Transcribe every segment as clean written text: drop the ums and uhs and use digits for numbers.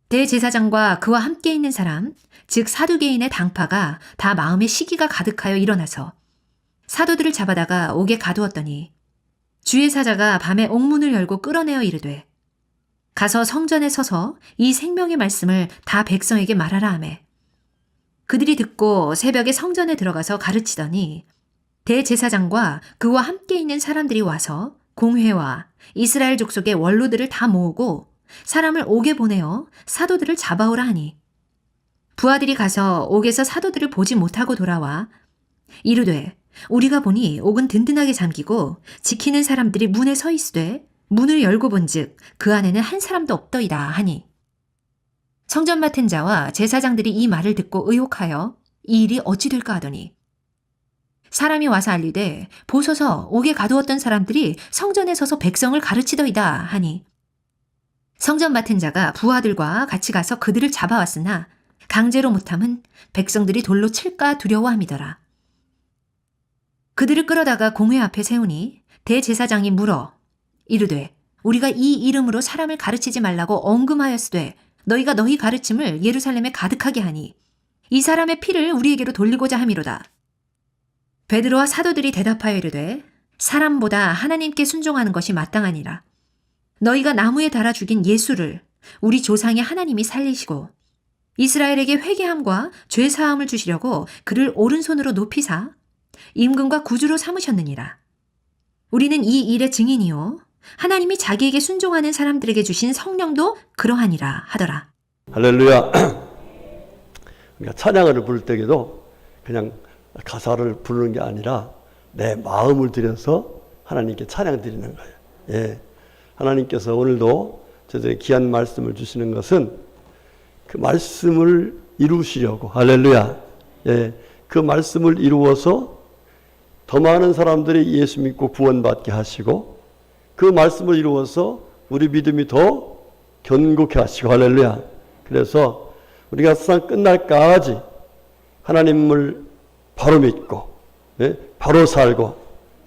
대제사장과 그와 함께 있는 사람, 즉 사두개인의 당파가 다 마음에 시기가 가득하여 일어나서 사도들을 잡아다가 옥에 가두었더니 주의 사자가 밤에 옥문을 열고 끌어내어 이르되 가서 성전에 서서 이 생명의 말씀을 다 백성에게 말하라 하매 그들이 듣고 새벽에 성전에 들어가서 가르치더니 대제사장과 그와 함께 있는 사람들이 와서 공회와 이스라엘 족속의 원로들을 다 모으고 사람을 옥에 보내어 사도들을 잡아오라 하니 부하들이 가서 옥에서 사도들을 보지 못하고 돌아와 이르되 우리가 보니 옥은 든든하게 잠기고 지키는 사람들이 문에 서 있으되 문을 열고 본즉 그 안에는 한 사람도 없더이다 하니 성전 맡은 자와 제사장들이 이 말을 듣고 의혹하여 이 일이 어찌 될까 하더니 사람이 와서 알리되 보소서 옥에 가두었던 사람들이 성전에 서서 백성을 가르치더이다 하니 성전 맡은 자가 부하들과 같이 가서 그들을 잡아왔으나 강제로 못함은 백성들이 돌로 칠까 두려워함이더라. 그들을 끌어다가 공회 앞에 세우니 대제사장이 물어 이르되 우리가 이 이름으로 사람을 가르치지 말라고 언금하였으되 너희가 너희 가르침을 예루살렘에 가득하게 하니 이 사람의 피를 우리에게로 돌리고자 함이로다. 베드로와 사도들이 대답하여 이르되 사람보다 하나님께 순종하는 것이 마땅하니라. 너희가 나무에 달아 죽인 예수를 우리 조상의 하나님이 살리시고 이스라엘에게 회개함과 죄사함을 주시려고 그를 오른손으로 높이사 임금과 구주로 삼으셨느니라. 우리는 이 일의 증인이요 하나님이 자기에게 순종하는 사람들에게 주신 성령도 그러하니라 하더라. 할렐루야. 우리가 찬양을 부를 때에도 그냥 가사를 부르는 게 아니라 내 마음을 들여서 하나님께 찬양 드리는 거예요. 예. 하나님께서 오늘도 저들에게 귀한 말씀을 주시는 것은 그 말씀을 이루시려고 할렐루야. 예. 그 말씀을 이루어서 더 많은 사람들이 예수 믿고 구원받게 하시고 그 말씀을 이루어서 우리 믿음이 더 견고케 하시고 할렐루야. 그래서 우리가 세상 끝날까지 하나님을 바로 믿고 바로 살고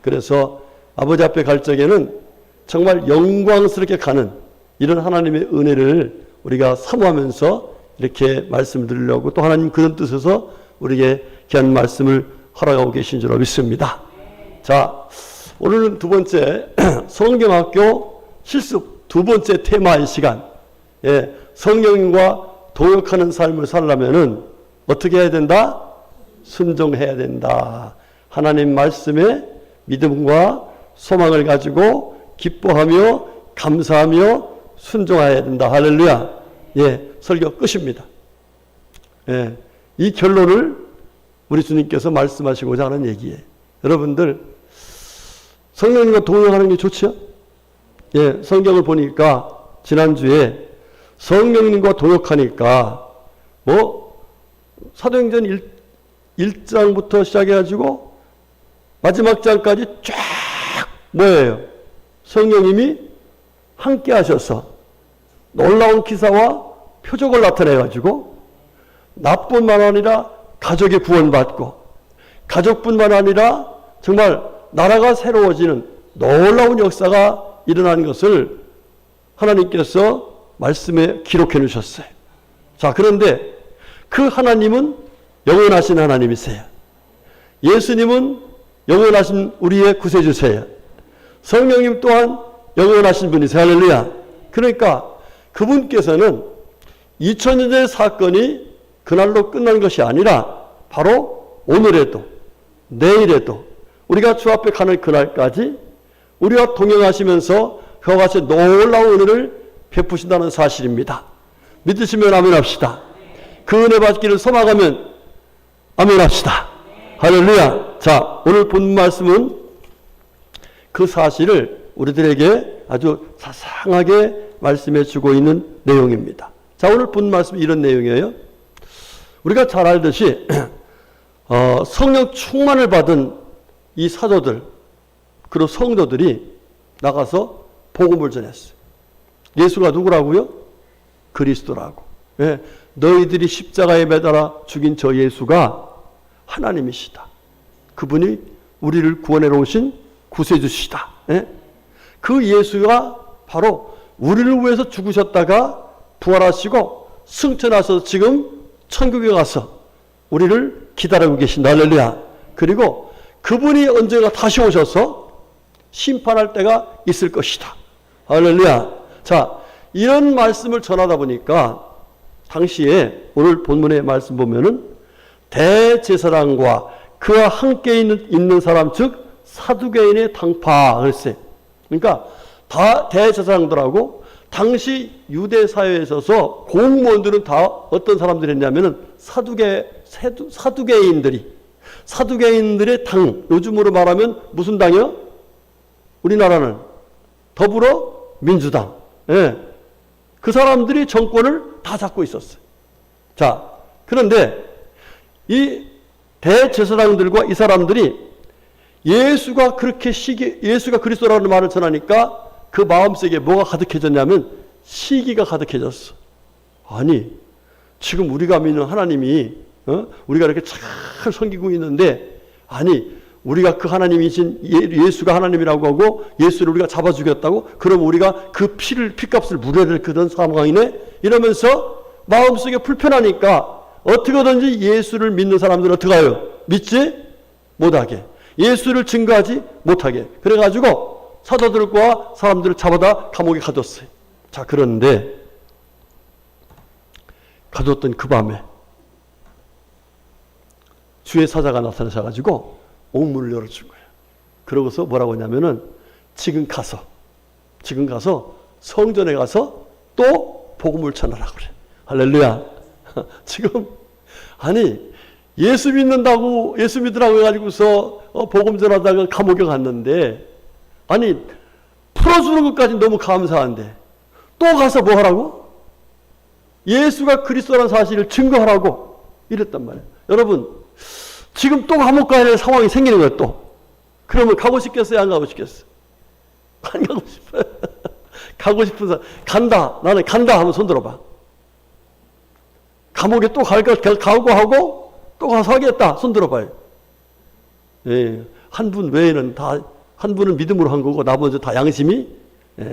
그래서 아버지 앞에 갈 적에는 정말 영광스럽게 가는 이런 하나님의 은혜를 우리가 사모하면서 이렇게 말씀을 드리려고 또 하나님 그런 뜻에서 우리에게 귀한 말씀을 허락하고 계신 줄 믿습니다. 자, 오늘은 두 번째 성경학교 실습 두 번째 테마의 시간. 예, 성령과 동역하는 삶을 살려면은 어떻게 해야 된다? 순종해야 된다. 하나님 말씀에 믿음과 소망을 가지고 기뻐하며 감사하며 순종해야 된다. 할렐루야. 예, 설교 끝입니다. 예, 이 결론을 우리 주님께서 말씀하시고자 하는 얘기예요. 여러분들 성령님과 동역하는 게 좋죠? 예, 성경을 보니까 지난주에 성령님과 동역하니까 사도행전 1장부터 시작해가지고 마지막 장까지 쫙 뭐예요? 성령님이 함께 하셔서 놀라운 기사와 표적을 나타내가지고 나뿐만 아니라 가족이 구원받고 가족뿐만 아니라 정말 나라가 새로워지는 놀라운 역사가 일어나는 것을 하나님께서 말씀에 기록해 놓으셨어요. 자, 그런데 그 하나님은 영원하신 하나님이세요. 예수님은 영원하신 우리의 구세주세요. 성령님 또한 영원하신 분이세요. 할렐루야. 그러니까 그분께서는 2000년 전의 사건이 그날로 끝난 것이 아니라 바로 오늘에도 내일에도 우리가 주 앞에 가는 그날까지 우리와 동행하시면서 그와 같이 놀라운 은혜를 베푸신다는 사실입니다. 믿으시면 아멘 합시다. 그 은혜 받기를 소망하면 아멘 합시다. 할렐루야. 자, 오늘 본 말씀은 그 사실을 우리들에게 아주 자상하게 말씀해 주고 있는 내용입니다. 자, 오늘 본 말씀은 이런 내용이에요. 우리가 잘 알듯이 성령 충만을 받은 이 사도들 그리고 성도들이 나가서 복음을 전했어요. 예수가 누구라고요? 그리스도라고. 예, 너희들이 십자가에 매달아 죽인 저 예수가 하나님이시다. 그분이 우리를 구원해 오신 구세주시다. 예? 그 예수가 바로 우리를 위해서 죽으셨다가 부활하시고 승천하셔서 지금 천국에 가서 우리를 기다리고 계신다. 할렐루야. 그리고 그분이 언젠가 다시 오셔서 심판할 때가 있을 것이다. 할렐루야. 자, 이런 말씀을 전하다 보니까 당시에 오늘 본문의 말씀 보면은 대제사장과 그와 함께 있는 사람, 즉 사두개인의 당파 글쎄. 그러니까 다 대제사장들하고 당시 유대 사회에 있어서 공무원들은 다 어떤 사람들이 했냐면은 사두개인들의 당, 요즘으로 말하면 무슨 당이요? 우리나라는 더불어민주당. 예. 그 사람들이 정권을 다 잡고 있었어요. 자, 그런데 이 대제사장들과 이 사람들이 예수가 그리스도라는 말을 전하니까 그 마음속에 뭐가 가득해졌냐면 시기가 가득해졌어. 아니, 지금 우리가 믿는 하나님이 우리가 이렇게 잘 섬기고 있는데, 아니 우리가 그 하나님이신 예수가 하나님이라고 하고 예수를 우리가 잡아 죽였다고? 그럼 우리가 그 피값을 물어야 될 그런 상황이네? 이러면서 마음속에 불편하니까 어떻게든지 예수를 믿는 사람들은 어떻게 해요? 믿지 못하게, 예수를 증거하지 못하게. 그래가지고 사도들과 사람들을 잡아다 감옥에 가뒀어요. 자, 그런데 가뒀던 그 밤에 주의 사자가 나타나셔가지고 옥문을 열어준 거예요. 그러고서 뭐라고 하냐면은 지금 가서 성전에 가서 또 복음을 전하라 그래. 할렐루야. 지금 아니 예수 믿는다고, 예수 믿으라고 해가지고서 복음 전하다가 감옥에 갔는데, 아니 풀어주는 것까지 너무 감사한데 또 가서 뭐 하라고? 예수가 그리스도라는 사실을 증거하라고 이랬단 말이에요. 여러분, 지금 또 감옥 가야 될 상황이 생기는 거예요. 또 그러면 가고 싶겠어요? 안 가고 싶겠어요? 안 가고 싶어요. 가고 싶은 사람, 간다, 나는 간다 하면 손 들어봐. 감옥에 또 가고 하고 또 가서 하겠다, 손 들어봐요. 예, 한 분 외에는 다, 한 분은 믿음으로 한 거고 나머지 다 양심이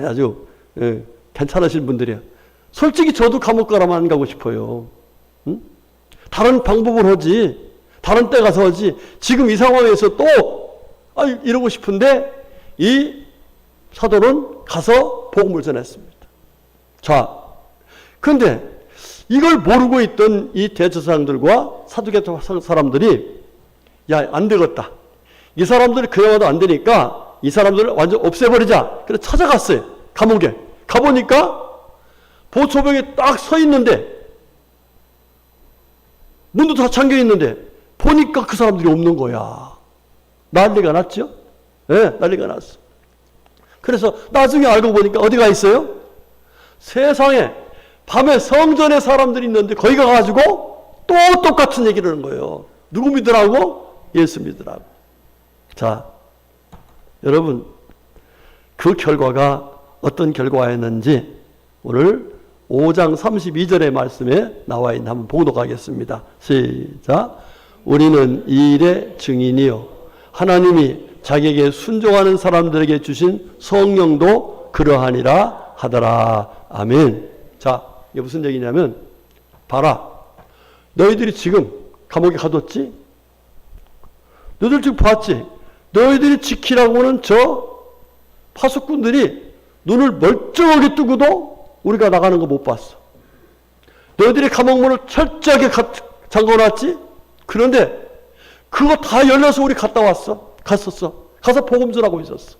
아주 괜찮으신 분들이야. 솔직히 저도 감옥 가라면 안 가고 싶어요. 응? 다른 방법을 하지, 다른 때 가서 하지, 지금 이 상황에서 또 이러고 싶은데 이 사도는 가서 복음을 전했습니다. 자, 그런데 이걸 모르고 있던 이 대제사장들과 사두개 사람들이 야, 안 되겠다, 이 사람들이 그래와도 안 되니까 이 사람들을 완전 없애버리자. 그래서 찾아갔어요. 감옥에 가보니까 보초벽에 딱 서 있는데, 문도 다 잠겨 있는데 보니까 그 사람들이 없는 거야. 난리가 났죠? 네, 난리가 났어. 그래서 나중에 알고 보니까 어디가 있어요? 세상에 밤에 성전에 사람들이 있는데 거기 가가지고 또 똑같은 얘기를 하는 거예요. 누구 믿으라고? 예수 믿으라고. 자, 여러분, 그 결과가 어떤 결과였는지 오늘 5장 32절의 말씀에 나와 있는 한번 보도록 하겠습니다. 시작. 우리는 이 일의 증인이요 하나님이 자기에게 순종하는 사람들에게 주신 성령도 그러하니라 하더라. 아멘. 자, 이게 무슨 얘기냐면, 봐라, 너희들이 지금 감옥에 가뒀지? 너희들 지금 봤지? 너희들이 지키라고는 저 파수꾼들이 눈을 멀쩡하게 뜨고도 우리가 나가는 거 못 봤어. 너희들이 감옥문을 철저하게 잠궈놨지? 그런데 그거 다 열려서 우리 갔었어. 가서 복음 전하고 있었어.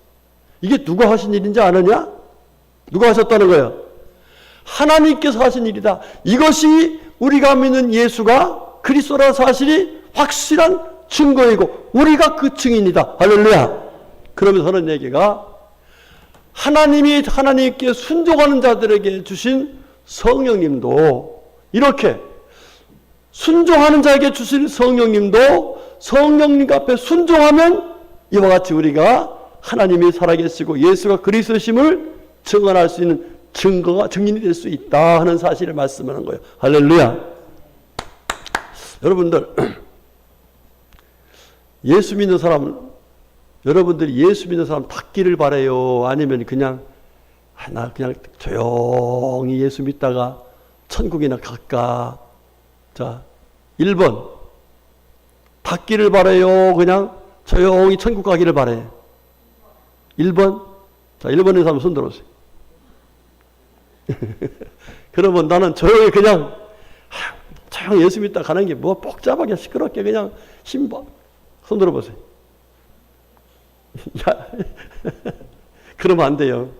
이게 누가 하신 일인지 아느냐? 누가 하셨다는 거예요? 하나님께서 하신 일이다. 이것이 우리가 믿는 예수가 그리스도라는 사실이 확실한 증거이고 우리가 그 증인이다. 할렐루야. 그러면서 하는 얘기가, 하나님이 하나님께 순종하는 자들에게 주신 성령님도, 이렇게 순종하는 자에게 주신 성령님도 성령님 앞에 순종하면 이와 같이 우리가 하나님이 살아계시고 예수가 그리스도심을 증언할 수 있는 증인이 될 수 있다 하는 사실을 말씀하는 거예요. 할렐루야. 여러분들, 예수 믿는 사람, 여러분들이 예수 믿는 사람 닦기를 바라요? 아니면 그냥 나 그냥 조용히 예수 믿다가 천국이나 갈까? 자, 1번. 닿기를 바라요? 그냥 조용히 천국 가기를 바라요? 1번? 자, 1번인 사람 손 들어오세요. 그러면 나는 조용히 그냥 조용히 예수 믿다 가는 게 뭐 복잡하게 시끄럽게 그냥 힘봐. 손 들어보세요. 야, 그러면 안 돼요.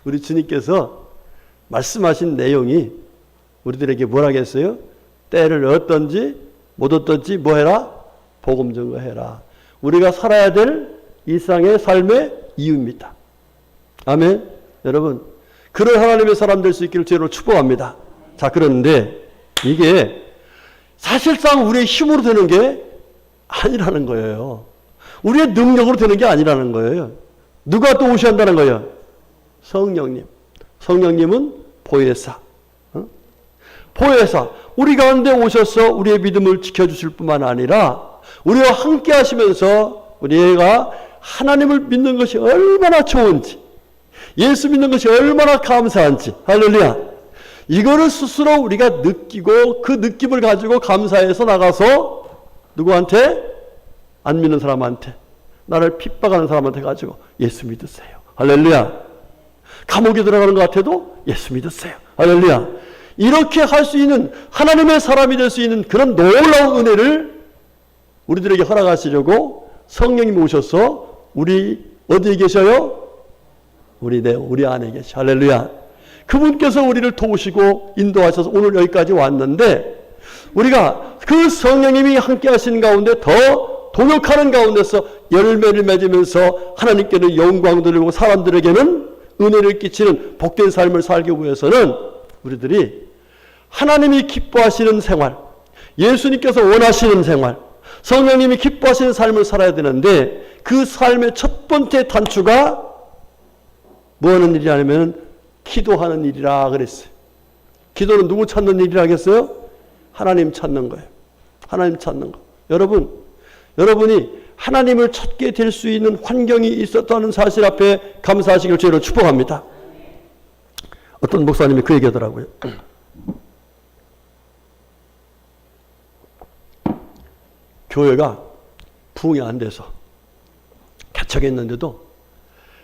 우리 주님께서 말씀하신 내용이 우리들에게 뭐라고 했어요? 때를 얻든지 못 얻든지 뭐 해라? 복음 증거해라. 우리가 살아야 될 일상의 삶의 이유입니다. 아멘. 여러분, 그런 하나님의 사람 될 수 있기를 주로 축복합니다. 자, 그런데 이게 사실상 우리의 힘으로 되는 게 아니라는 거예요. 우리의 능력으로 되는 게 아니라는 거예요. 누가 또 오셔야 한다는 거예요? 성령님. 성령님은 보혜사. 보혜사. 우리 가운데 오셔서 우리의 믿음을 지켜주실 뿐만 아니라 우리와 함께 하시면서 우리가 하나님을 믿는 것이 얼마나 좋은지, 예수 믿는 것이 얼마나 감사한지, 할렐루야. 이거를 스스로 우리가 느끼고 그 느낌을 가지고 감사해서 나가서 누구한테? 안 믿는 사람한테, 나를 핍박하는 사람한테 가지고 예수 믿으세요. 할렐루야. 감옥에 들어가는 것 같아도 예수 믿으세요. 할렐루야. 이렇게 할 수 있는 하나님의 사람이 될 수 있는 그런 놀라운 은혜를 우리들에게 허락하시려고 성령님이 오셔서 우리 어디에 계셔요? 우리 안에 계셔. 할렐루야. 그분께서 우리를 도우시고 인도하셔서 오늘 여기까지 왔는데 우리가 그 성령님이 함께 하시는 가운데 더 동역하는 가운데서 열매를 맺으면서 하나님께는 영광 돌리고 사람들에게는 은혜를 끼치는 복된 삶을 살기 위해서는 우리들이 하나님이 기뻐하시는 생활, 예수님께서 원하시는 생활, 성령님이 기뻐하시는 삶을 살아야 되는데 그 삶의 첫 번째 단추가 뭐 하는 일이냐면 기도하는 일이라 그랬어요. 기도는 누구 찾는 일이라 하겠어요? 하나님 찾는 거예요. 하나님 찾는 거. 여러분이 하나님을 찾게 될 수 있는 환경이 있었다는 사실 앞에 감사하시길 저희로 축복합니다. 어떤 목사님이 그 얘기하더라고요. 교회가 부흥이 안 돼서 개척했는데도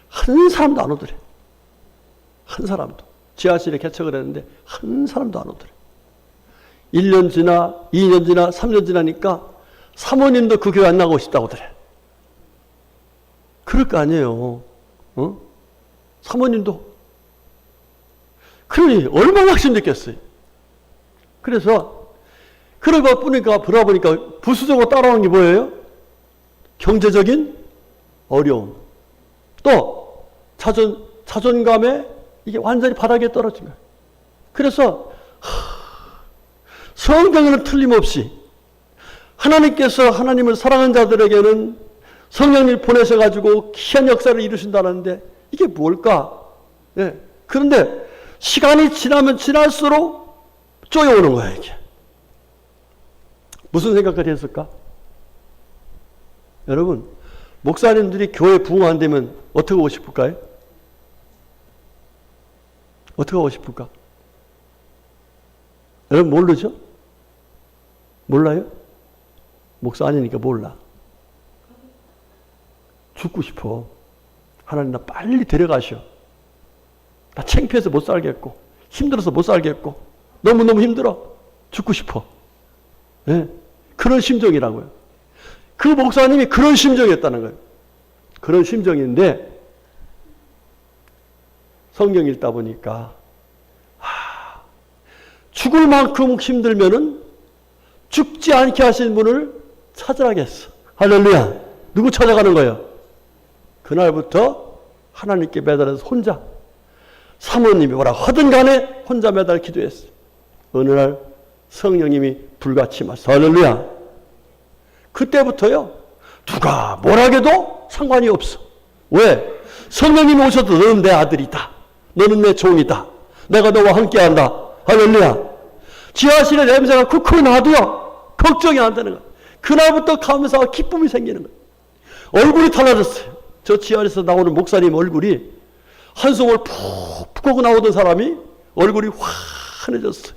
한 사람도 안 오더래. 한 사람도. 지하실에 개척을 했는데 한 사람도 안 오더래. 1년 지나 2년 지나 3년 지나니까 사모님도 그 교회 안 나가고 싶다고 그래. 그럴 거 아니에요. 사모님도. 그러니 얼마나 확신됐겠어요. 그래서 그러고 보니까 부수적으로 따라오는 게 뭐예요? 경제적인 어려움. 또 자존감에 이게 완전히 바닥에 떨어진 거예요. 그래서 성경에는 틀림없이 하나님께서 하나님을 사랑하는 자들에게는 성령님을 보내셔가지고 귀한 역사를 이루신다는데 이게 뭘까? 네. 그런데 시간이 지나면 지날수록 쪼여오는 거예요, 이게. 무슨 생각을 했을까? 여러분, 목사님들이 교회 부흥 안 되면 어떻게 하고 싶을까요? 어떻게 하고 싶을까? 여러분 모르죠? 몰라요? 목사 아니니까 몰라. 죽고 싶어. 하나님 나 빨리 데려가셔. 나 창피해서 못 살겠고 힘들어서 못 살겠고 너무너무 힘들어. 죽고 싶어. 네? 그런 심정이라고요. 그 목사님이 그런 심정이었다는 거예요. 그런 심정인데 성경 읽다 보니까 죽을 만큼 힘들면은 죽지 않게 하신 분을 찾으라겠어. 할렐루야. 누구 찾아가는 거예요? 그날부터 하나님께 매달려서 혼자 사모님이 뭐라 하든 간에 혼자 매달 기도했어. 어느 날 성령님이 불같이 임하셔. 할렐루야. 그때부터요. 누가 뭐라 해도 상관이 없어. 왜? 성령님이 오셔도 너는 내 아들이다. 너는 내 종이다. 내가 너와 함께한다. 할렐루야. 지하실에 냄새가 쿡쿡 나도요. 걱정이 안 되는 거야. 그날부터 감사와 기쁨이 생기는 거야. 얼굴이 달라졌어요. 저 지하실에서 나오는 목사님 얼굴이 한숨을 푹 하고 나오던 사람이 얼굴이 환해졌어요.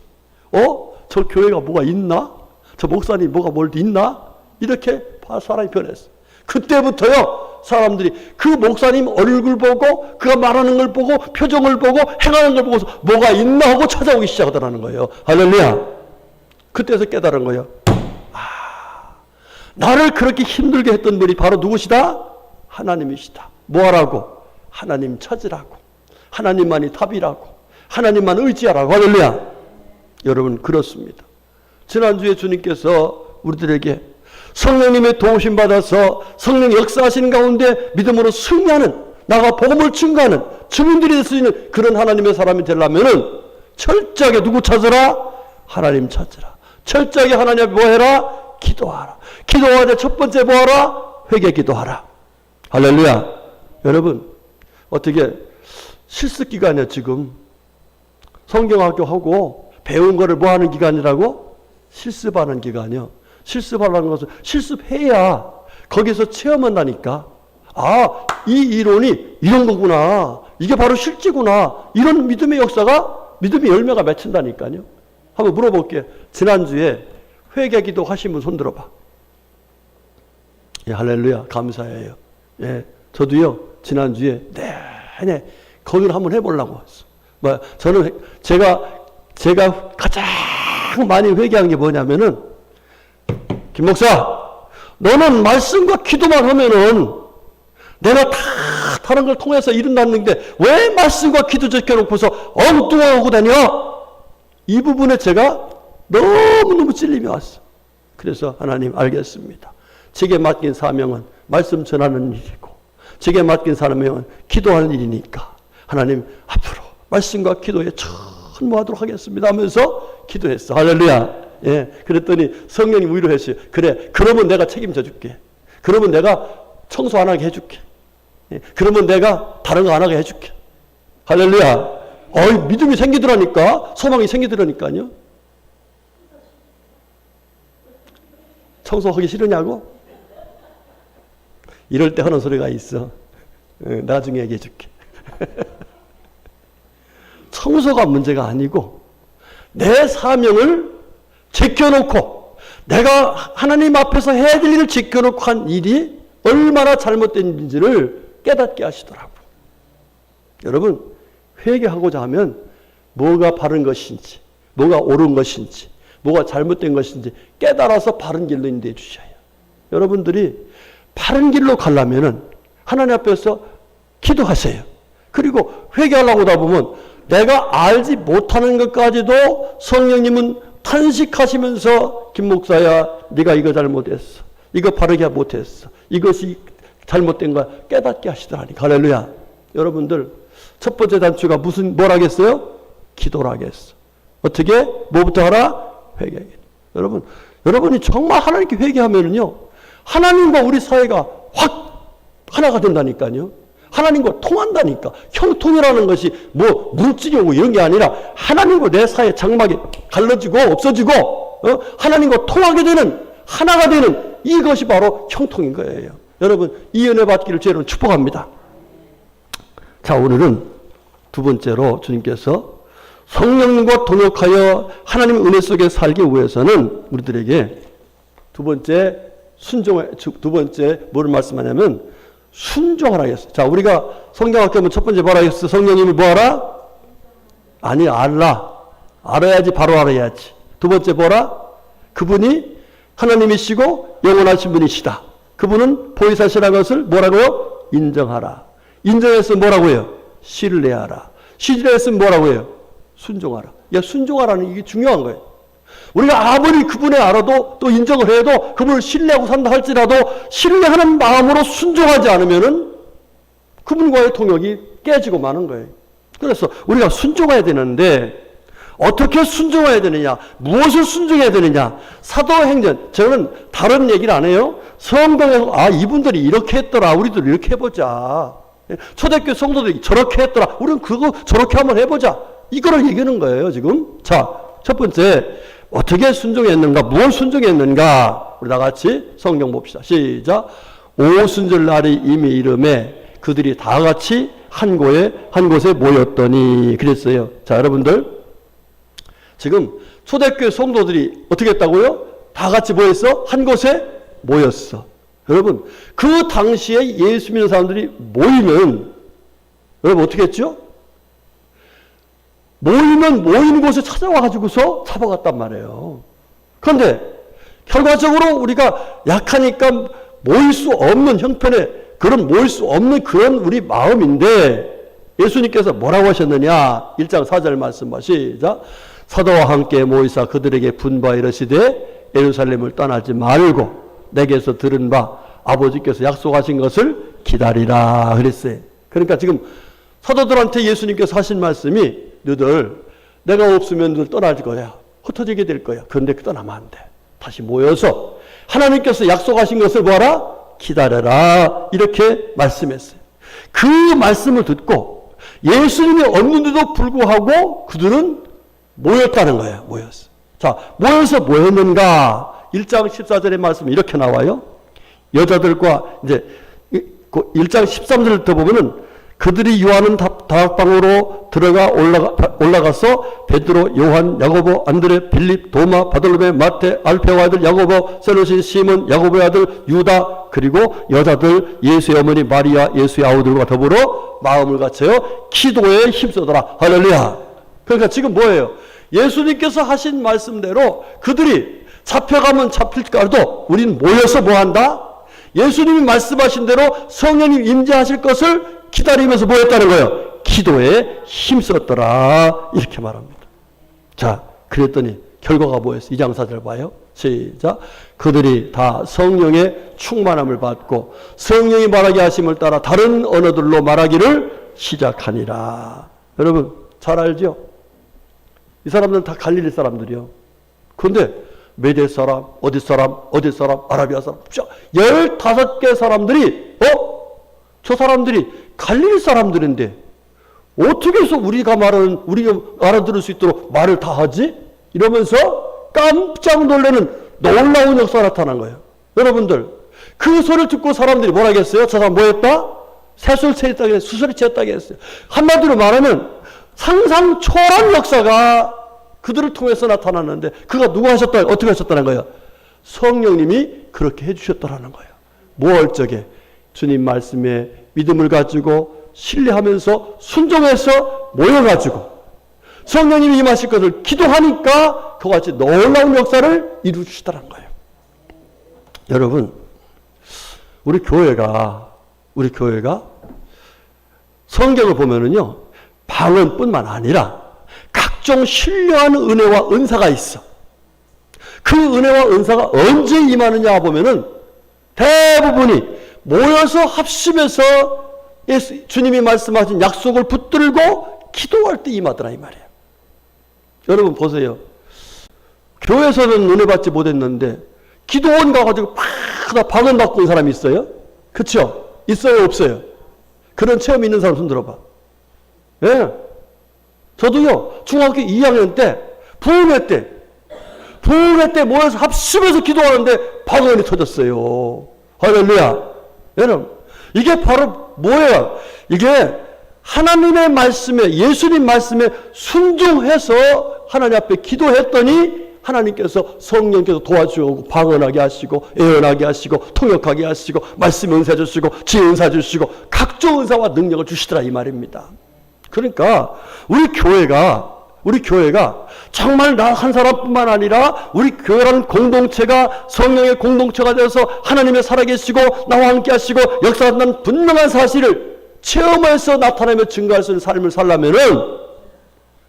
저 교회가 뭐가 있나? 저 목사님 뭐가 뭘 있나? 이렇게 사람이 변했어. 그때부터요, 사람들이 그 목사님 얼굴 보고, 그가 말하는 걸 보고, 표정을 보고, 행하는 걸 보고서 뭐가 있나 하고 찾아오기 시작하더라는 거예요. 할렐루야. 그때서 깨달은 거예요. 나를 그렇게 힘들게 했던 분이 바로 누구시다? 하나님이시다. 뭐 하라고? 하나님 찾으라고. 하나님만이 답이라고. 하나님만 의지하라고. 할렐루야. 여러분, 그렇습니다. 지난주에 주님께서 우리들에게 성령님의 도우심 받아서 성령 역사하시는 가운데 믿음으로 승리하는, 나가 복음을 증거하는 증인들이 될 수 있는 그런 하나님의 사람이 되려면은 철저하게 누구 찾으라? 하나님 찾으라. 철저하게 하나님 앞에 뭐 해라? 기도하라. 기도하되 첫 번째 뭐 하라? 회개 기도하라. 할렐루야. 여러분, 어떻게 실습 기간이야 지금. 성경학교 하고 배운 거를 뭐 하는 기간이라고? 실습하는 기간이요. 실습하라는 것은 실습해야 거기서 체험한다니까. 이 이론이 이런 거구나. 이게 바로 실제구나. 이런 믿음의 역사가, 믿음의 열매가 맺힌다니까요. 한번 물어볼게요. 지난주에 회개기도 하신 분 손 들어봐. 예, 할렐루야. 감사해요. 예, 저도요, 지난주에 내내 거기를 한번 해보려고 했어. 저는 제가 가장 많이 회개한 게 뭐냐면은, 김 목사, 너는 말씀과 기도만 하면은 내가 다른 걸 통해서 일어났는데 왜 말씀과 기도 적혀놓고서 엉뚱하고 다녀? 이 부분에 제가 너무너무 찔림이 왔어. 그래서 하나님, 알겠습니다. 제게 맡긴 사명은 말씀 전하는 일이고, 제게 맡긴 사명은 기도하는 일이니까 하나님, 앞으로 말씀과 기도에 전무하도록 하겠습니다 하면서 기도했어. 할렐루야. 예, 그랬더니 성령님 위로했어요. 그래, 그러면 내가 책임져 줄게. 그러면 내가 청소 안 하게 해줄게. 예, 그러면 내가 다른 거 안 하게 해줄게. 할렐루야. 믿음이 생기더라니까. 소망이 생기더라니까요. 청소하기 싫으냐고? 이럴 때 하는 소리가 있어. 나중에 얘기해 줄게. 청소가 문제가 아니고, 내 사명을 지켜놓고, 내가 하나님 앞에서 해야 될 일을 지켜놓고 한 일이 얼마나 잘못된지를 깨닫게 하시더라고. 여러분, 회개하고자 하면 뭐가 바른 것인지, 뭐가 옳은 것인지, 뭐가 잘못된 것인지 깨달아서 바른 길로 인도해 주셔야 해요. 여러분들이 바른 길로 가려면은 하나님 앞에서 기도하세요. 그리고 회개하려고 하다 보면 내가 알지 못하는 것까지도 성령님은 탄식하시면서, 김 목사야, 네가 이거 잘못했어. 이거 바르게 못했어. 이것이 잘못된 거야. 깨닫게 하시더라니. 할렐루야. 여러분들, 첫 번째 단추가 뭐라겠어요? 기도라겠어. 어떻게? 뭐부터 하라? 회개. 여러분이 정말 하나님께 회개하면은요, 하나님과 우리 사이가 확 하나가 된다니까요. 하나님과 통한다니까. 형통이라는 것이 뭐 물질이 오고 이런 게 아니라 하나님과 내 사이의 장막이 갈라지고 없어지고 하나님과 통하게 되는, 하나가 되는 이것이 바로 형통인 거예요. 여러분, 이 은혜 받기를 주님으로 축복합니다. 자, 오늘은 두 번째로 주님께서 성령님과 동역하여 하나님의 은혜 속에 살기 위해서는 우리들에게 두 번째 뭐를 말씀하냐면 순종하라 했어요. 자, 우리가 성경학교 하면 첫 번째 뭐라 했어? 성령님이 뭐하라? 아니, 알아야지, 바로 알아야지. 두 번째 뭐라? 그분이 하나님이시고 영원하신 분이시다. 그분은 보이사시라는 것을 뭐라고요? 인정하라. 인정해서 뭐라고요? 신뢰하라. 신뢰했으면 뭐라고요? 순종하라. 순종하라는 이게 중요한 거예요. 우리가 아무리 그분을 알아도 또 인정을 해도 그분을 신뢰하고 산다 할지라도 신뢰하는 마음으로 순종하지 않으면은 그분과의 통역이 깨지고 마는 거예요. 그래서 우리가 순종해야 되는데 어떻게 순종해야 되느냐? 무엇을 순종해야 되느냐? 사도행전, 저는 다른 얘기를 안 해요. 성경에서 이분들이 이렇게 했더라. 우리도 이렇게 해보자. 초대교회 성도들이 저렇게 했더라. 우리는 그거 저렇게 한번 해보자. 이거를 얘기하는 거예요, 지금. 자, 첫 번째, 어떻게 순종했는가? 무엇 순종했는가? 우리 다 같이 성경 봅시다. 시작. 오순절 날이 이미 이름에 그들이 다 같이 한 곳에 모였더니 그랬어요. 자, 여러분들, 지금 초대교회 성도들이 어떻게 했다고요? 다 같이 모였어? 한 곳에 모였어. 여러분, 그 당시에 예수 믿는 사람들이 모이면 여러분 어떻게 했죠? 모이면 모이는 곳에 찾아와가지고서 잡아갔단 말이에요. 그런데 결과적으로 우리가 약하니까 모일 수 없는 형편의 그런 모일 수 없는 그런 우리 마음인데 예수님께서 뭐라고 하셨느냐? 1장 4절 말씀 시작. 사도와 함께 모이사 그들에게 분바 이르시되 예루살렘을 떠나지 말고 내게서 들은 바 아버지께서 약속하신 것을 기다리라 그랬어요. 그러니까 지금 사도들한테 예수님께서 하신 말씀이 너희들 내가 없으면 너희들 떠날 거야. 흩어지게 될 거야. 그런데 떠나면 안 돼. 다시 모여서 하나님께서 약속하신 것을 뭐하라? 기다려라. 이렇게 말씀했어요. 그 말씀을 듣고 예수님이 없는데도 불구하고 그들은 모였다는 거예요. 모였어. 자, 모여서 뭐 했는가? 1장 14절의 말씀이 이렇게 나와요. 여자들과 이제 1장 13절부터 보면은 그들이 요한은 다락방으로 들어가 올라가서 베드로, 요한, 야고보, 안드레, 빌립, 도마, 바돌로메, 마테, 알페오의 아들 야고보, 셀로시, 시몬, 야고보의 아들 유다, 그리고 여자들 예수의 어머니 마리아, 예수의 아우들과 더불어 마음을 갖춰요 기도에 힘쓰더라. 할렐루야. 그러니까 지금 뭐예요? 예수님께서 하신 말씀대로 그들이 잡혀가면 잡힐까도 우리는 모여서 뭐한다? 예수님이 말씀하신 대로 성령님 임재하실 것을 기다리면서 뭐 했다는 거예요? 기도에 힘썼더라. 이렇게 말합니다. 자, 그랬더니 결과가 뭐였어요? 2장 4절 봐요. 시작. 그들이 다 성령의 충만함을 받고 성령이 말하게 하심을 따라 다른 언어들로 말하기를 시작하니라. 여러분 잘 알죠? 이 사람들은 다 갈릴리 사람들이요. 그런데 메대 사람, 어디 사람, 아라비아 사람 15개 사람들이 저 사람들이 갈릴리 사람들인데 어떻게 해서 우리가 알아들을 수 있도록 말을 다 하지? 이러면서 깜짝 놀라는 놀라운 역사가 나타난 거예요. 여러분들 그 소리를 듣고 사람들이 뭐라 했어요? 저 사람 뭐 했다? 새술 채했다 했어요. 수술이 채했다 했어요. 한마디로 말하면 상상 초월한 역사가 그들을 통해서 나타났는데 그가 누가 하셨다? 어떻게 하셨다는 거예요? 성령님이 그렇게 해주셨다는 거예요. 무얼적에 주님 말씀에 믿음을 가지고 신뢰하면서 순종해서 모여가지고 성령님이 임하실 것을 기도하니까 그와 같이 놀라운 역사를 이루시더라는 거예요. 여러분 우리 교회가 성경을 보면은요 방언뿐만 아니라 각종 신령한 은혜와 은사가 있어. 그 은혜와 은사가 언제 임하느냐 보면은 대부분이 모여서 합심해서 주님이 말씀하신 약속을 붙들고 기도할 때 임하더라 이 말이에요. 여러분 보세요. 교회에서는 은혜 받지 못했는데 기도원 가가지고 막 방언 받고 온 사람이 있어요? 그렇죠? 있어요 없어요? 그런 체험 있는 사람 손 들어봐. 예. 저도요 중학교 2학년 때 부흥회 때 모여서 합심해서 기도하는데 방언이 터졌어요. 할렐루야. 여러분 이게 바로 뭐예요? 이게 하나님의 말씀에 예수님 말씀에 순종해서 하나님 앞에 기도했더니 하나님께서 성령께서 도와주고 방언하게 하시고 예언하게 하시고 통역하게 하시고 말씀 은사 주시고 지혜 은사 주시고 각종 은사와 능력을 주시더라 이 말입니다. 그러니까 우리 교회가 정말 나 한 사람뿐만 아니라 우리 교회라는 공동체가 성령의 공동체가 되어서 하나님의 살아계시고 나와 함께 하시고 역사한다는 분명한 사실을 체험해서 나타내며 증거할 수 있는 삶을 살려면은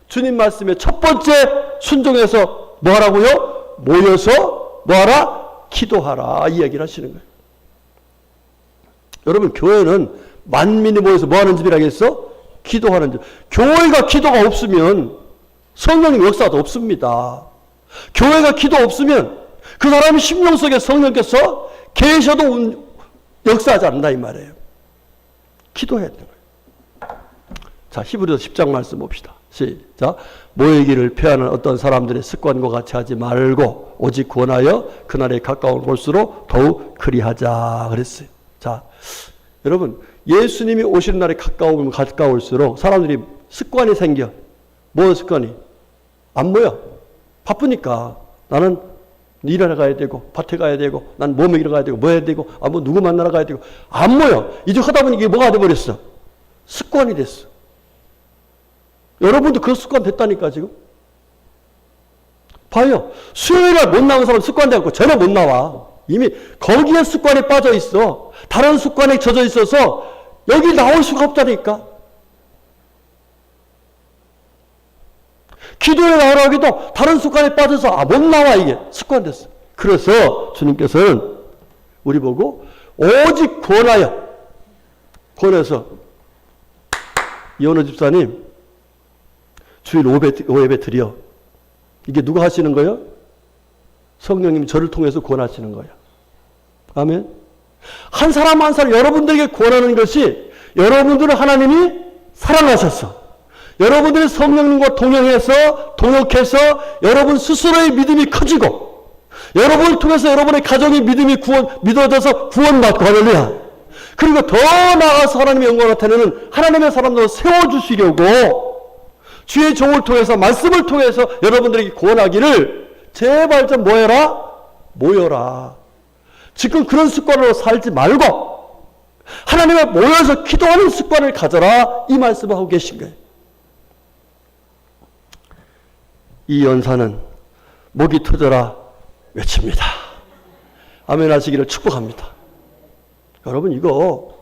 주님 말씀에 첫 번째 순종해서 뭐 하라고요? 모여서 뭐 하라? 기도하라 이 얘기를 하시는 거예요. 여러분 교회는 만민이 모여서 뭐 하는 집이라겠어? 기도하는 집. 교회가 기도가 없으면 성령님 역사도 없습니다. 교회가 기도 없으면 그 사람의 심령 속에 성령께서 계셔도 역사하지 않는다 이 말이에요. 기도해야 되는 거예요. 자, 히브리서 10장 말씀 봅시다. 시작. 모이기를 폐하는 어떤 사람들의 습관과 같이 하지 말고 오직 구원하여 그날에 가까운 볼수록 더욱 그리하자 그랬어요. 자, 여러분 예수님이 오시는 날이 가까우면 가까울수록 사람들이 습관이 생겨. 뭐 습관이? 안 모여. 바쁘니까 나는 일하러 가야 되고 밭에 가야 되고 난 뭐 먹이러 가야 되고 뭐 해야 되고 뭐 누구 만나러 가야 되고 안 모여. 이제 하다 보니 이게 뭐가 돼버렸어? 습관이 됐어. 여러분도 그 습관 됐다니까 지금. 봐요. 수요일날 못 나오는 사람 습관 돼갖고 전혀 못 나와. 이미 거기에 습관에 빠져 있어. 다른 습관에 젖어 있어서 여기 나올 수가 없다니까. 기도에 나오라고 해도 다른 습관에 빠져서 못 나와. 이게 습관됐어. 그래서 주님께서는 우리 보고 오직 권해서 이원호 집사님 주일 5예배 드려. 이게 누가 하시는 거예요? 성령님이 저를 통해서 권하시는 거예요. 아멘. 한 사람 한 사람 여러분들에게 권하는 것이 여러분들을 하나님이 사랑하셨어. 여러분들이 성령님과 동역해서 여러분 스스로의 믿음이 커지고 여러분을 통해서 여러분의 가정의 믿음이 믿어져서 구원받고 할렐루야. 그리고 더 나아가서 하나님의 영광을 나타내는 하나님의 사람들을 세워주시려고 주의 종을 통해서 말씀을 통해서 여러분들에게 구원하기를 제발 좀 모여라. 지금 그런 습관으로 살지 말고 하나님을 모여서 기도하는 습관을 가져라. 이 말씀을 하고 계신 거예요. 이 연사는 목이 터져라 외칩니다. 아멘 하시기를 축복합니다. 여러분 이거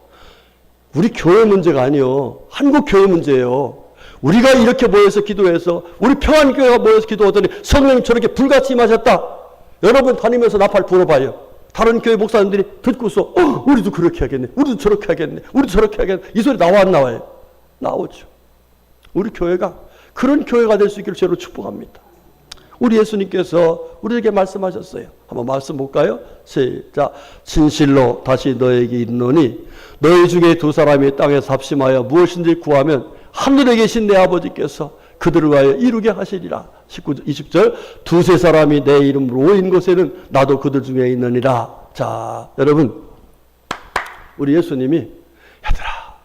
우리 교회 문제가 아니요. 한국 교회 문제예요. 우리가 이렇게 모여서 기도해서 우리 평안교회가 모여서 기도하더니 성령님 저렇게 불같이 임하셨다. 여러분 다니면서 나팔 불어봐요. 다른 교회 목사님들이 듣고서 우리도 그렇게 하겠네. 우리도 저렇게 하겠네. 우리도 저렇게 하겠네. 이 소리 나와 안 나와요? 나오죠. 우리 교회가 그런 교회가 될 수 있기를 저로 축복합니다. 우리 예수님께서 우리에게 말씀하셨어요. 한번 말씀 볼까요? 시작. 진실로 다시 너에게 이르노니 너희 중에 두 사람이 땅에서 합심하여 무엇인지 구하면 하늘에 계신 내 아버지께서 그들을 위하여 이루게 하시리라. 20절 두세 사람이 내 이름으로 모인 곳에는 나도 그들 중에 있느니라. 자, 여러분 우리 예수님이 얘들아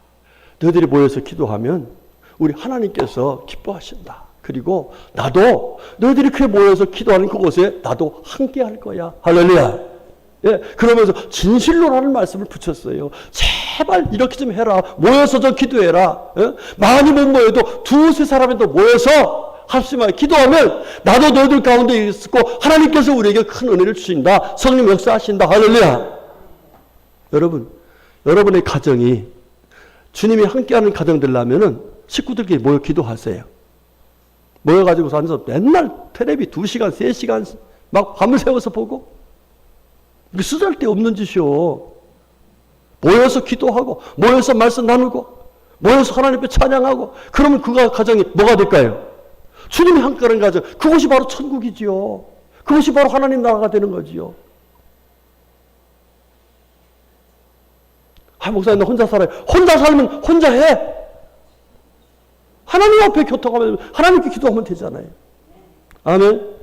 너희들이 모여서 기도하면 우리 하나님께서 기뻐하신다. 그리고 나도 너희들이 그렇게 모여서 기도하는 그곳에 나도 함께 할 거야. 할렐루야. 예, 그러면서 진실로라는 말씀을 붙였어요. 제발 이렇게 좀 해라. 모여서 좀 기도해라. 예? 많이 못 모여도 두세 사람이라도 모여서 합심하여 기도하면 나도 너희들 가운데 있고 하나님께서 우리에게 큰 은혜를 주신다. 성령 역사하신다. 할렐루야. 여러분, 여러분의 가정이 주님이 함께하는 가정 되려면은 식구들끼리 모여 기도하세요. 모여가지고서 앉아서 맨날 텔레비 2시간, 3시간 막 밤을 새워서 보고 이게 쓰잘데없는 짓이요. 모여서 기도하고 모여서 말씀 나누고 모여서 하나님 앞에 찬양하고 그러면 그 가정이 뭐가 될까요? 주님이 함께하는 가정. 그것이 바로 천국이지요. 그것이 바로 하나님 나라가 되는 거지요. 목사님 나 혼자 살아요. 혼자 살면 혼자 해. 하나님 앞에 교통하면 하나님께 기도하면 되잖아요. 아멘.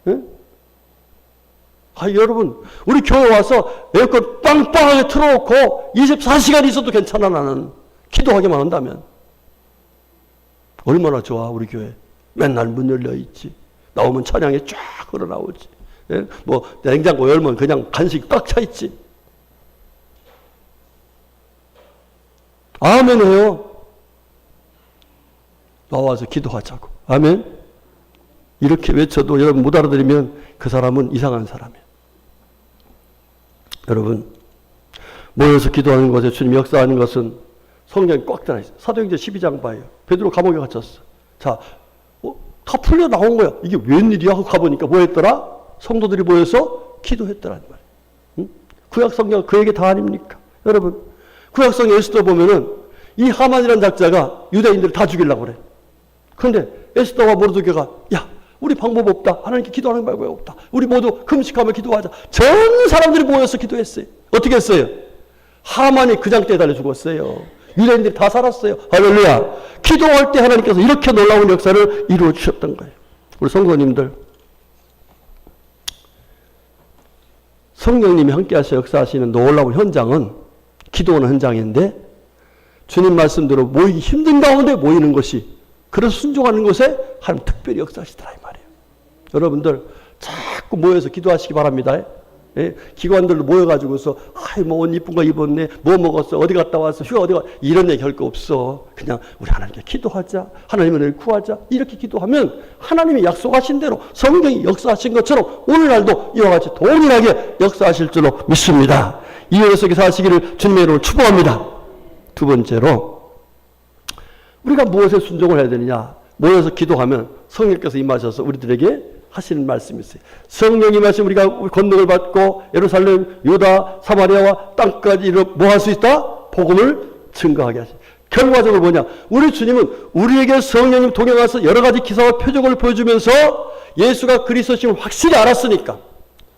네? 여러분 우리 교회 와서 에어컨 빵빵하게 틀어놓고 24시간 있어도 괜찮아. 나는 기도하기만 한다면 얼마나 좋아. 우리 교회 맨날 문 열려있지. 나오면 찬양이 쫙 흘러나오지. 예? 뭐 냉장고 열면 그냥 간식이 꽉 차있지. 아멘 해요. 나와서 기도하자고. 아멘. 이렇게 외쳐도 여러분 못 알아들으면 그 사람은 이상한 사람이에요. 여러분 모여서 기도하는 것에 주님 역사하는 것은 성경에 꽉 들어있어요. 사도행전 12장 봐요. 베드로 감옥에 갇혔어. 자, 다 풀려 나온 거야. 이게 웬일이야 하고 가보니까 뭐 했더라? 성도들이 모여서 기도했더란 말이에요. 응? 구약 성경 그 얘기 다 아닙니까? 여러분 구약 성경 에스더 보면은 이 하만이라는 작자가 유대인들을 다 죽이려고 그래. 그런데 에스더와 모르드게가 야 우리 방법 없다. 하나님께 기도하는 방법이 없다. 우리 모두 금식하며 기도하자. 전 사람들이 모여서 기도했어요. 어떻게 했어요? 하만이 그 장대에 달려 죽었어요. 유대인들이 다 살았어요. 할렐루야. 기도할 때 하나님께서 이렇게 놀라운 역사를 이루어 주셨던 거예요. 우리 성도님들 성령님이 함께 하셔 역사하시는 놀라운 현장은 기도하는 현장인데 주님 말씀대로 모이기 힘든 가운데 모이는 것이 그래서 순종하는 것에 하나님 특별히 역사하시더라 이 말이에요. 여러분들 자꾸 모여서 기도하시기 바랍니다. 예? 기관들도 모여가지고서 뭐 옷 이쁜 거 입었네, 뭐 먹었어, 어디 갔다 왔어, 휴가 어디 가, 이런 얘기 할 거 없어. 그냥 우리 하나님께 기도하자, 하나님을 구하자, 이렇게 기도하면 하나님이 약속하신 대로 성경이 역사하신 것처럼 오늘날도 이와 같이 동일하게 역사하실 줄로 믿습니다. 이 녀석이 사시기를 주님의 이름으로 축복합니다. 두 번째로 우리가 무엇에 순종을 해야 되느냐? 모여서 기도하면 성령께서 임하셔서 우리들에게 하시는 말씀이 있어요. 성령이 임하시면 우리가 권능을 받고 예루살렘, 유다, 사마리아와 땅까지 뭐 할 수 있다? 복음을 증거하게 하시. 결과적으로 뭐냐? 우리 주님은 우리에게 성령님 동행하서 여러 가지 기사와 표적을 보여주면서 예수가 그리스도심을 확실히 알았으니까,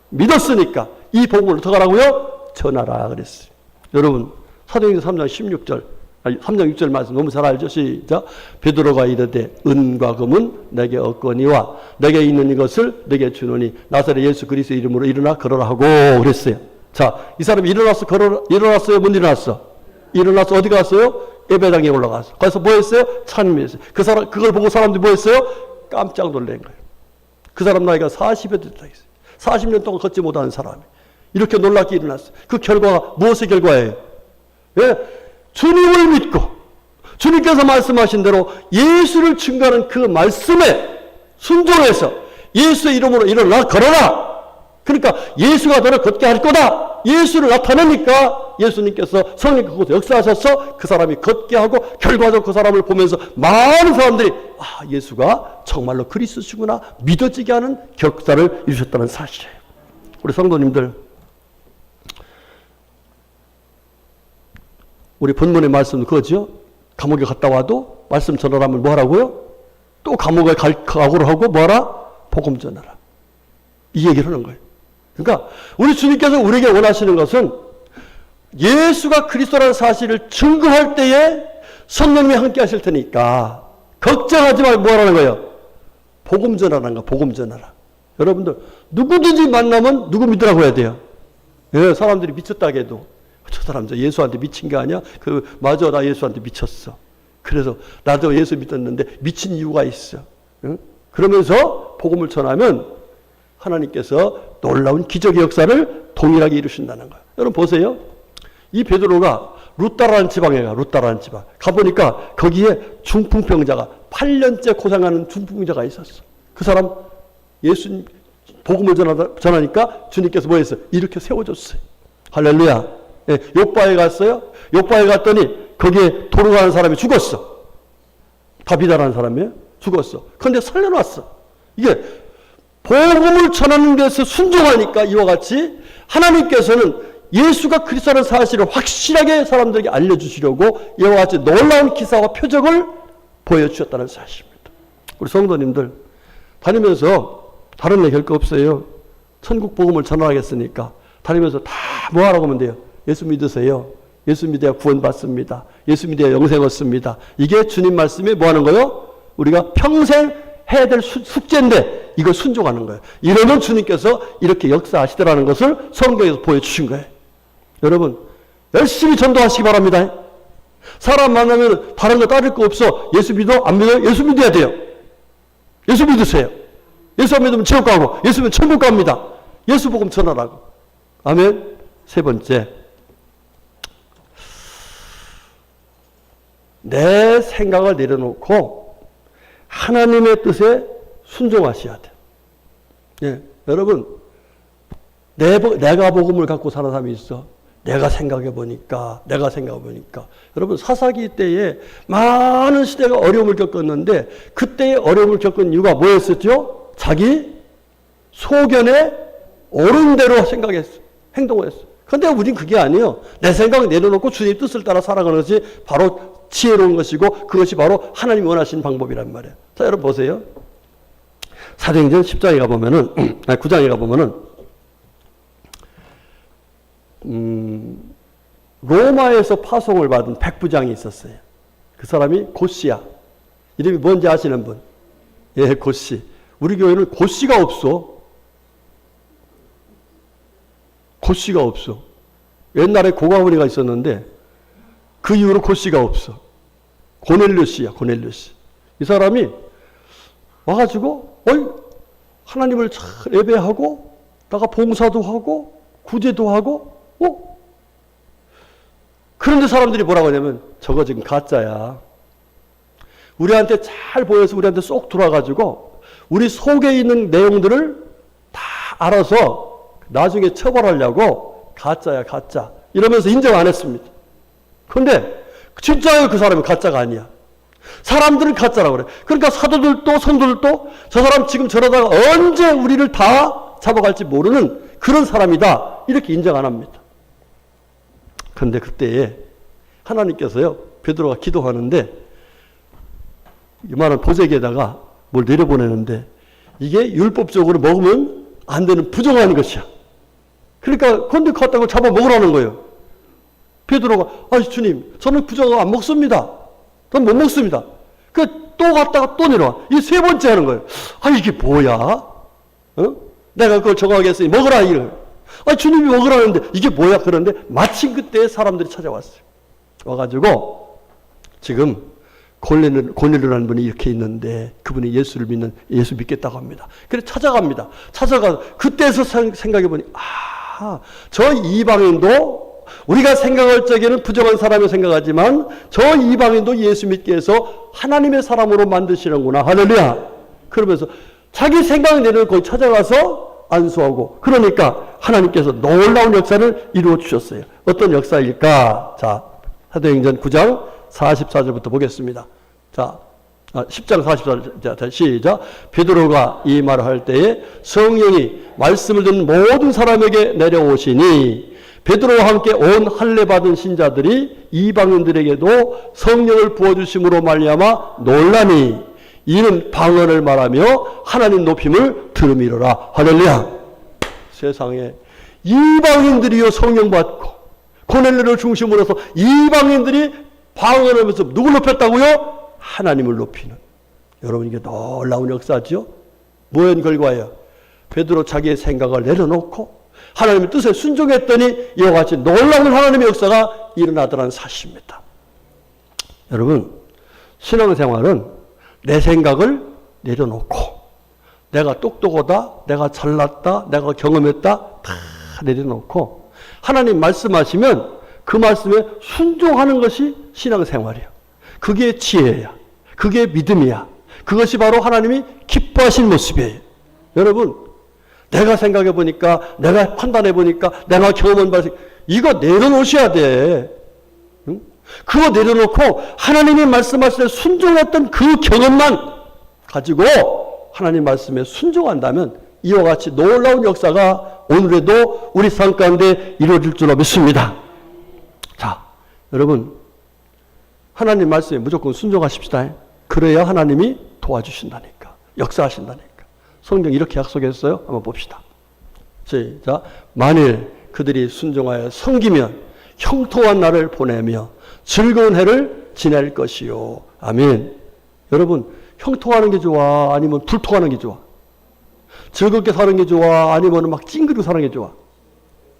믿었으니까 이 복음을 어떻게 하라고요? 전하라 그랬어요. 여러분 사도행전 3장 16절 3장 6절 말씀 너무 잘 알죠? 시작. 베드로가 이르되 은과 금은 내게 없거니와 내게 있는 이것을 내게 주노니 나사렛 예수 그리스도의 이름으로 일어나 걸어라 하고 그랬어요. 자, 이 사람이 일어났어요? 못 일어났어? 일어나서 어디 갔어요? 예배당에 올라갔어. 거기서 뭐 했어요? 찬미했어요. 그걸 보고 사람들이 뭐 했어요? 깜짝 놀란 거예요. 그 사람 나이가 40여 됐다 했어요. 40년 동안 걷지 못하는 사람이 이렇게 놀랍게 일어났어요. 그 결과가 무엇의 결과예요? 예? 주님을 믿고 주님께서 말씀하신 대로 예수를 증거하는 그 말씀에 순종해서 예수의 이름으로 일어나 걸어라. 그러니까 예수가 너를 걷게 할 거다. 예수를 나타내니까 예수님께서 성령 그곳에 역사하셔서 그 사람이 걷게 하고 결과적으로 그 사람을 보면서 많은 사람들이 예수가 정말로 그리스도시구나 믿어지게 하는 역사를 이루셨다는 사실이에요. 우리 성도님들, 우리 본문의 말씀은 그거죠. 감옥에 갔다 와도 말씀 전하라면 뭐 하라고요? 또 감옥에 가고를 하고 뭐 하라? 복음 전하라. 이 얘기를 하는 거예요. 그러니까 우리 주님께서 우리에게 원하시는 것은 예수가 그리스도라는 사실을 증거할 때에 성령님이 함께 하실 테니까 걱정하지 말고 뭐 하라는 거예요? 복음 전하라는 거야. 복음 전하라. 여러분들 누구든지 만나면 누구 믿으라고 해야 돼요? 예, 사람들이 미쳤다고 해도 저 사람 저 예수한테 미친 게 아니야? 맞아, 나 예수한테 미쳤어. 그래서 나도 예수 믿었는데 미친 이유가 있어. 응? 그러면서 복음을 전하면 하나님께서 놀라운 기적의 역사를 동일하게 이루신다는 거예요. 여러분 보세요. 이 베드로가 루따라는 지방에 루따라는 지방 가보니까 거기에 중풍병자가 8년째 고생하는 중풍병자가 있었어. 그 사람 예수님 복음을 전하니까 주님께서 뭐 했어요? 이렇게 세워줬어요. 할렐루야. 예, 요바에 갔어요. 요바에 갔더니 거기에 도로가는 사람이 죽었어. 다비다라는 사람이 죽었어. 그런데 살려놨어. 이게 복음을 전하는 데서 순종하니까 이와 같이 하나님께서는 예수가 그리스도라는 사실을 확실하게 사람들에게 알려주시려고 이와 같이 놀라운 기사와 표적을 보여주셨다는 사실입니다. 우리 성도님들 다니면서 다른 얘기 할 거 없어요. 천국 복음을 전하겠으니까 다니면서 다 뭐 하라고 하면 돼요? 예수 믿으세요. 예수 믿어야 구원받습니다. 예수 믿어야 영생 얻습니다. 이게 주님 말씀에 뭐 하는 거예요? 우리가 평생 해야 될 숙제인데 이걸 순종하는 거예요. 이러면 주님께서 이렇게 역사하시더라는 것을 성경에서 보여주신 거예요. 여러분 열심히 전도하시기 바랍니다. 사람 만나면 다른 거 따를 거 없어. 예수 믿어? 안 믿어요? 예수 믿어야 돼요. 예수 믿으세요. 예수 안 믿으면 지옥 가고 예수 믿으면 천국 갑니다. 예수 복음 전하라고. 아멘. 세 번째, 내 생각을 내려놓고 하나님의 뜻에 순종하셔야 돼요. 예, 여러분 내가 복음을 갖고 사는 사람이 있어. 내가 생각해 보니까 여러분 사사기 때에 많은 시대가 어려움을 겪었는데 그때의 어려움을 겪은 이유가 뭐였었죠? 자기 소견에 옳은 대로 생각했어. 행동을 했어. 그런데 우린 그게 아니에요. 내 생각을 내려놓고 주님의 뜻을 따라 살아가는 것이 바로 지혜로운 것이고 그것이 바로 하나님이 원하시는 방법이란 말이에요. 자, 여러분 보세요. 사도행전 10장에 가보면은 9장에 가보면은 로마에서 파송을 받은 백부장이 있었어요. 그 사람이 고씨야. 이름이 뭔지 아시는 분? 예, 고씨. 우리 교회는 고씨가 없어. 고씨가 없어. 옛날에 고가훈이가 있었는데 그 이후로 고씨가 없어. 고넬료씨야, 고넬료씨. 이 사람이 와가지고, 하나님을 잘 예배하고 나가 봉사도 하고 구제도 하고 그런데 사람들이 뭐라고 하냐면 저거 지금 가짜야. 우리한테 잘 보여서 우리한테 쏙 들어와가지고 우리 속에 있는 내용들을 다 알아서 나중에 처벌하려고 가짜야 가짜 이러면서 인정 안 했습니다. 그런데 진짜요 그 사람이 가짜가 아니야. 사람들은 가짜라고 그래. 그러니까 사도들도 성도들도 저 사람 지금 저러다가 언제 우리를 다 잡아갈지 모르는 그런 사람이다 이렇게 인정 안 합니다. 그런데 그때에 하나님께서요 베드로가 기도하는데 이만한 보재기에다가 뭘 내려보내는데 이게 율법적으로 먹으면 안 되는 부정한 것이야. 그러니까 건데 갔다가 잡아 먹으라는 거예요. 베드로가 아니 주님 저는 부정한 거 안 먹습니다. 저는 못 먹습니다. 또 갔다가 또 내려와. 이게 세 번째 하는 거예요. 아 이게 뭐야? 내가 그걸 정하겠으니 먹으라 이래. 아 주님이 먹으라는데 이게 뭐야? 그런데 마침 그때 사람들이 찾아왔어요. 와가지고 지금 고넬료라는 분이 이렇게 있는데 그분이 예수를 믿는 예수 믿겠다고 합니다. 그래서 찾아갑니다. 찾아가 그때서 생각해 보니 저 이방인도 우리가 생각할 적에는 부정한 사람이 생각하지만 저 이방인도 예수 믿게 해서 하나님의 사람으로 만드시는구나. 할렐루야. 그러면서 자기 생각 내려놓고 거기 찾아가서 안수하고 그러니까 하나님께서 놀라운 역사를 이루어 주셨어요. 어떤 역사일까? 자, 사도행전 9장 44절부터 보겠습니다. 자, 10장 44절, 자, 시작. 베드로가 이 말을 할 때에 성령이 말씀을 듣는 모든 사람에게 내려오시니 베드로와 함께 온 할례 받은 신자들이 이방인들에게도 성령을 부어주심으로 말미암아 놀라니 이는 방언을 말하며 하나님 높임을 들음이로라. 할렐루야. 세상에 이방인들이요 성령 받고 고넬료를 중심으로 해서 이방인들이 방언을 하면서 누굴 높였다고요? 하나님을 높이는. 여러분 이게 놀라운 역사죠. 뭐의 결과예요? 베드로 자기의 생각을 내려놓고 하나님의 뜻에 순종했더니 이와 같이 놀라운 하나님의 역사가 일어나더라는 사실입니다. 여러분 신앙생활은 내 생각을 내려놓고 내가 똑똑하다, 내가 잘났다, 내가 경험했다 다 내려놓고 하나님 말씀하시면 그 말씀에 순종하는 것이 신앙생활이에요. 그게 지혜야. 그게 믿음이야. 그것이 바로 하나님이 기뻐하시는 모습이에요. 여러분 내가 생각해 보니까 내가 판단해 보니까 내가 경험한 바를 이거 내려놓으셔야 돼. 응? 그거 내려놓고 하나님이 말씀하실 때 순종했던 그 경험만 가지고 하나님 말씀에 순종한다면 이와 같이 놀라운 역사가 오늘에도 우리 삶 가운데 이루어질 줄로 믿습니다. 자, 여러분 하나님 말씀에 무조건 순종하십시다. 그래야 하나님이 도와주신다니까. 역사하신다니까. 성경 이렇게 약속했어요. 한번 봅시다. 시작. 만일 그들이 순종하여 섬기면 형통한 날을 보내며 즐거운 해를 지낼 것이요. 아멘. 여러분 형통하는 게 좋아? 아니면 불통하는 게 좋아? 즐겁게 사는 게 좋아? 아니면 막 찡그리고 사는 게 좋아?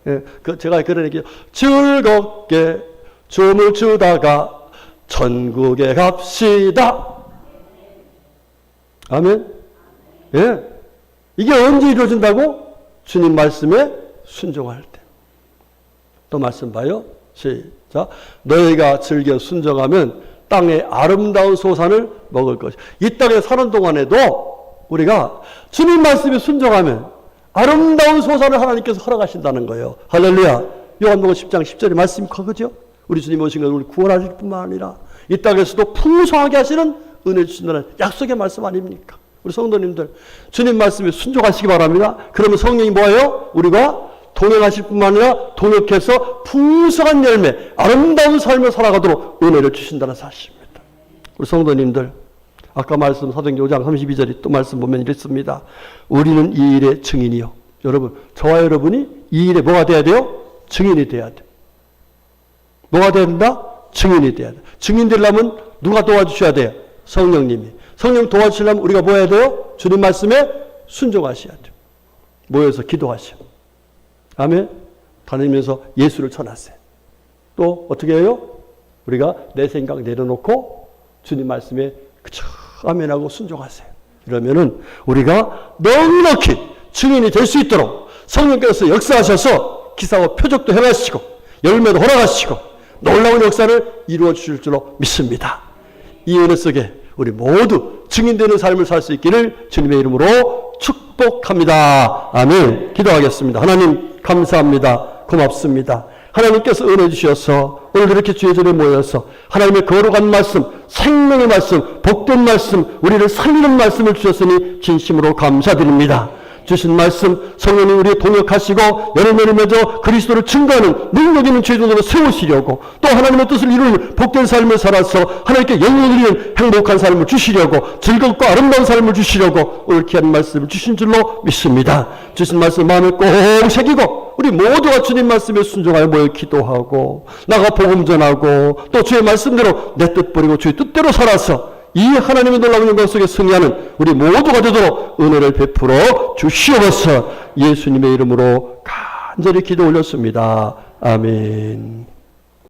예, 제가 그런 얘기 즐겁게 춤을 추다가 천국에 갑시다. 아멘. 예. 이게 언제 이루어진다고? 주님 말씀에 순종할 때. 또 말씀 봐요. 시작. 너희가 즐겨 순종하면 땅의 아름다운 소산을 먹을 것이다. 이 땅에 사는 동안에도 우리가 주님 말씀에 순종하면 아름다운 소산을 하나님께서 허락하신다는 거예요. 할렐루야. 요한복음 10장 10절의 말씀이 그거죠. 우리 주님 오신 것을 우리 구원하실 뿐만 아니라 이 땅에서도 풍성하게 하시는 은혜 주신다는 약속의 말씀 아닙니까? 우리 성도님들 주님 말씀에 순종하시기 바랍니다. 그러면 성령이 뭐예요? 우리가 동행하실 뿐만 아니라 동역해서 풍성한 열매, 아름다운 삶을 살아가도록 은혜를 주신다는 사실입니다. 우리 성도님들 아까 말씀 사도행전 5장 32절에 또 말씀 보면 이랬습니다. 우리는 이 일의 증인이요. 여러분 저와 여러분이 이 일에 뭐가 돼야 돼요? 증인이 돼야 돼. 뭐가 돼야 된다? 증인이 돼야 돼. 증인 되려면 누가 도와주셔야 돼요? 성령님이. 성령 도와주시려면 우리가 뭐 해야 돼요? 주님 말씀에 순종하셔야 돼요. 모여서 기도하셔. 아멘. 다니면서 예수를 전하세요. 또 어떻게 해요? 우리가 내 생각 내려놓고 주님 말씀에 그쵸 아멘하고 순종하세요. 이러면은 우리가 넉넉히 증인이 될 수 있도록 성령께서 역사하셔서 기사와 표적도 행하시고 열매도 허락하시고 놀라운 역사를 이루어 주실 줄로 믿습니다. 이 은혜 속에 우리 모두 증인되는 삶을 살 수 있기를 주님의 이름으로 축복합니다. 아멘. 기도하겠습니다. 하나님 감사합니다. 고맙습니다. 하나님께서 은혜 주셔서 오늘 이렇게 주의 전에 모여서 하나님의 거룩한 말씀, 생명의 말씀, 복된 말씀, 우리를 살리는 말씀을 주셨으니 진심으로 감사드립니다. 주신 말씀 성령님 우리에 동역하시고 열매를 맺어 그리스도를 증거하는 능력 있는 죄종으로 세우시려고 또 하나님의 뜻을 이루는 복된 삶을 살아서 하나님께 영광을 드리는 행복한 삶을 주시려고 즐겁고 아름다운 삶을 주시려고 오늘 귀한 말씀을 주신 줄로 믿습니다. 주신 말씀 마음에 꼭 새기고 우리 모두가 주님 말씀에 순종하여 모여 기도하고 나가 복음 전하고 또 주의 말씀대로 내 뜻 버리고 주의 뜻대로 살아서 이 하나님의 놀라운 영광 속에 승리하는 우리 모두가 되도록 은혜를 베풀어 주시옵소서. 예수님의 이름으로 간절히 기도 올렸습니다. 아멘.